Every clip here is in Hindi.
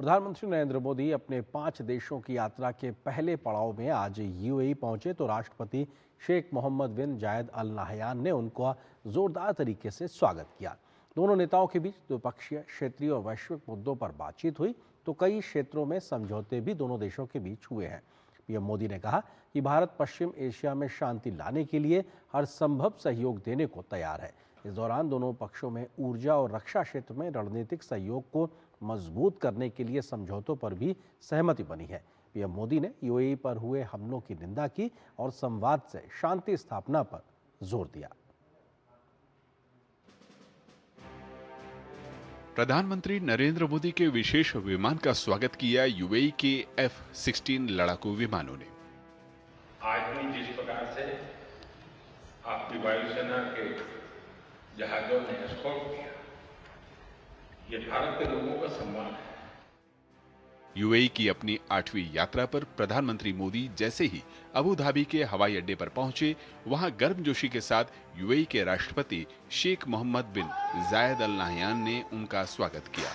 प्रधानमंत्री नरेंद्र मोदी अपने 5 देशों की यात्रा के पहले पड़ाव में आज यूएई पहुंचे तो राष्ट्रपति शेख मोहम्मद बिन जायद अल नाहयान ने उनका जोरदार तरीके से स्वागत किया। दोनों नेताओं के बीच द्विपक्षीय, क्षेत्रीय और वैश्विक मुद्दों पर बातचीत हुई तो कई क्षेत्रों में समझौते भी दोनों देशों के बीच हुए हैं। पीएम मोदी ने कहा कि भारत पश्चिम एशिया में शांति लाने के लिए हर संभव सहयोग देने को तैयार है। इस दौरान दोनों पक्षों में ऊर्जा और रक्षा क्षेत्र में रणनीतिक सहयोग को मजबूत करने के लिए समझौतों पर भी सहमति बनी है। पीएम मोदी ने यूएई पर हुए हमलों की निंदा की और संवाद से शांति स्थापना पर जोर दिया। प्रधानमंत्री नरेंद्र मोदी के विशेष विमान का स्वागत किया यूएई के F-16 लड़ाकू विमानों ने। आज भी जिस प्रकार से आपकी वायुसेना के जहाजों ने एस्कॉर्ट किया, ये भारत के लोगों का सम्मान है। यूएई की अपनी 8वीं यात्रा पर प्रधानमंत्री मोदी जैसे ही अबू धाबी के हवाई अड्डे पर पहुंचे, वहां गर्मजोशी के साथ यूएई के राष्ट्रपति शेख मोहम्मद बिन जायद अल नाहयान ने उनका स्वागत किया।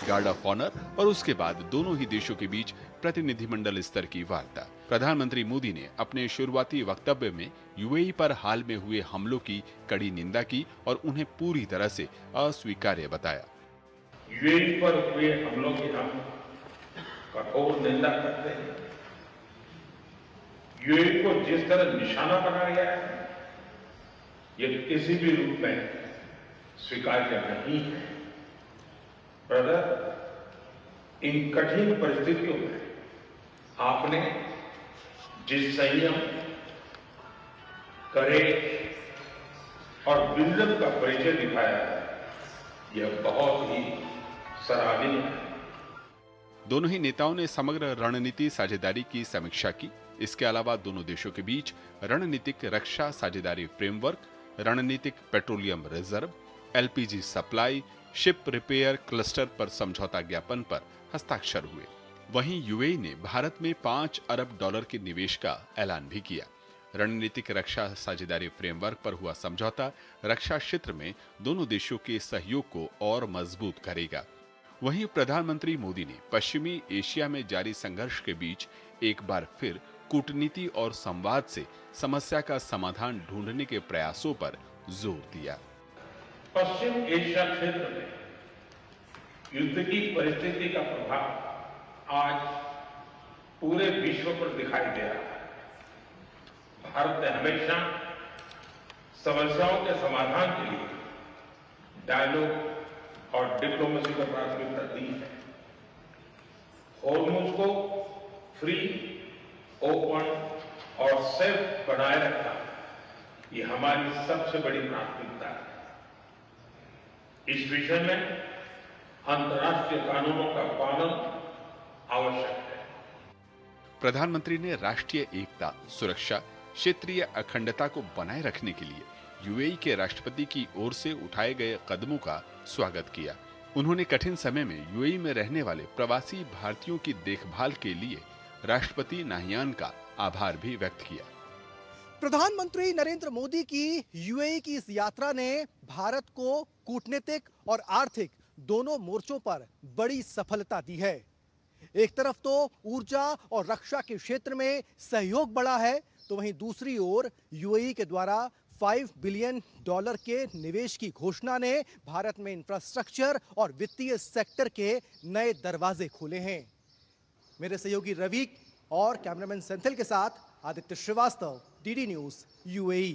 गार्ड ऑफ ऑनर और उसके बाद दोनों ही देशों के बीच प्रतिनिधिमंडल स्तर की वार्ता। प्रधानमंत्री मोदी ने अपने शुरुआती वक्तव्य में यूएई पर हाल में हुए हमलों की कड़ी निंदा की और उन्हें पूरी तरह से अस्वीकार्य बताया। यूएई पर हुए हमलों की हम कठोर निंदा करते हैं। यूएई को जिस तरह निशाना बनाया गया है, ये किसी भी रूप में स्वीकार्य नहीं है। ब्रदर, इन कठिन परिस्थितियों में आपने जिस संयम, करेज और विजन का परिचय दिखाया है, यह बहुत ही सराहनीय है। दोनों ही नेताओं ने समग्र रणनीति साझेदारी की समीक्षा की। इसके अलावा दोनों देशों के बीच रणनीतिक रक्षा साझेदारी फ्रेमवर्क, रणनीतिक petroleum reserve, LPG supply, ship repair cluster पर समझौता ज्ञापन पर हस्ताक्षर हुए। वहीं यूएई ने भारत में $5 अरब के निवेश का ऐलान भी किया। रणनीतिक रक्षा साझेदारी फ्रेमवर्क पर हुआ समझौता रक्षा क्षेत्र में दोनों देशों के सहयोग को और मजबूत करेगा। वहीं प्रधानमंत्री मोदी ने पश्चिमी एशिया में जारी संघर्ष के बीच एक बार फिर कूटनीति और संवाद से समस्या का समाधान ढूंढने के प्रयासों पर जोर दिया। पश्चिम एशिया क्षेत्र में युद्ध की परिस्थिति का प्रभाव आज पूरे विश्व पर दिखाई दे रहा है। भारत ने हमेशा समस्याओं के समाधान के लिए डायलॉग और डिप्लोमेसी को प्राथमिकता दी है। हॉर्मुज़ को फ्री, ओपन और सेफ बनाए रखना, ये हमारी सबसे बड़ी प्राथमिकता है। इस विषय में अंतर्राष्ट्रीय कानूनों का पालन आवश्यक है। प्रधानमंत्री ने राष्ट्रीय एकता, सुरक्षा, क्षेत्रीय अखंडता को बनाए रखने के लिए यूएई के राष्ट्रपति की ओर से उठाए गए कदमों का स्वागत किया। उन्होंने कठिन समय में यूएई में रहने वाले प्रवासी भारतीयों की देखभाल के लिए राष्ट्रपति नाहयान का आभार भी व्यक्त किया। प्रधानमंत्री नरेंद्र मोदी की यूएई की इस यात्रा ने भारत को कूटनीतिक और आर्थिक दोनों मोर्चों पर बड़ी सफलता दी है। एक तरफ तो ऊर्जा और रक्षा के क्षेत्र में सहयोग बढ़ा है, तो वहीं दूसरी ओर यूएई के द्वारा $5 बिलियन के निवेश की घोषणा ने भारत में इंफ्रास्ट्रक्चर और वित्तीय सेक्टर के नए दरवाजे खोले हैं। मेरे सहयोगी रवि और कैमरामैन सेंथिल के साथ Aditya Srivastava, DD news, UAE.